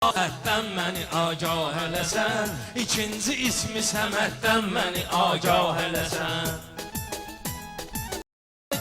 Əhəddən məni agah eləsən, ikinci ismi Səməddən məni agah eləsən.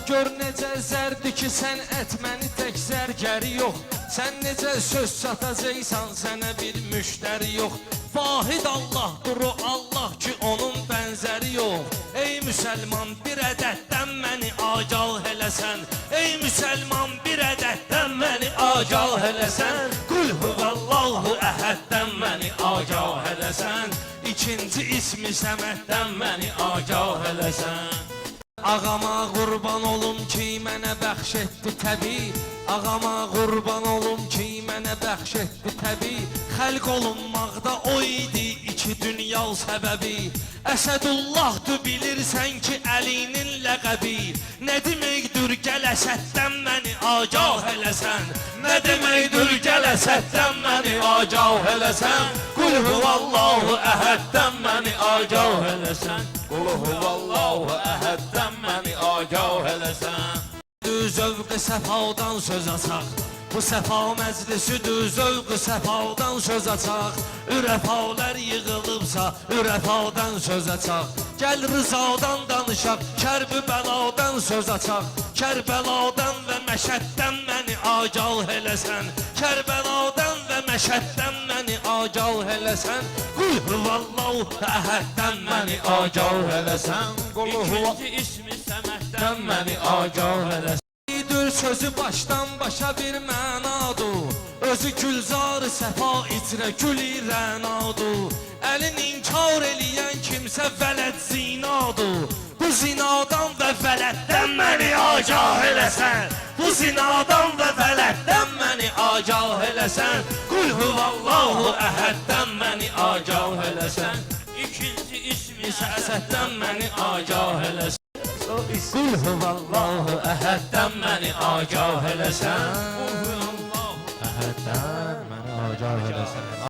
Gör necə zərdir ki, sən etməni tək zərgəri yox. Sən necə söz satacaqsan, sənə bir müştəri yox. Vahid Allahdır o Allah ki, onun bənzəri yox. Ey müsəlman, bir ədəddən məni agah eləsən. Ey müsəlman, bir ədəddən məni agah eləsən. Qul huvallahu əhəddən məni agah eləsən. İkinci ismi Səməddən məni agah eləsən. Ağama qurban olum ki, mənə bəxş etdi təbii. Ağama qurban olum ki, mənə bəxş etdi təbii. Xəlq olunmaqda o idi iki dünya səbəbi. Əsədullahdır bilirsən ki, Əlinin ləqəbi. Nə deməkdir gəl Əsəddən məni agah eləsən. Nə deməkdir gəl Əsəddən məni agah eləsən. Qul huvallahu əhəddən məni agah eləsən. Qul huvallahu əhəddən məni agah eləsən. Zövq-ü səfadan söz açaq, bu səfa məclisidir, zövq-ü səfadan söz açaq. Ürəfalar yığılıbsa, ürəfadan söz açaq. Gəl rızadan danışaq, kərb-ü bəladan söz açaq. Kərbəladan və Məşəddən məni agah eləsən. Kərbəladan və Məşəddən məni agah eləsən. Qul huvallahu əhəddən məni agah eləsən. İkinci ismi Səməddən məni agah eləsən. Sözü başdan başa bir mənadır. Özü gülzar-ı səfa içrə gül-i rənadır. Əlin inkar eləyən kimsə vələd zinadır. Bu zinadan və vələddən məni agah eləsən. Bu zinadan və vələddən məni agah eləsən. Qul huvallahu əhəddən məni agah eləsən. İkinci ismi Əsəddən məni agah eləsən. Qul huvallahu əhəddən məni agah eləsən. Qul huvallahu əhəddən məni agah eləsən.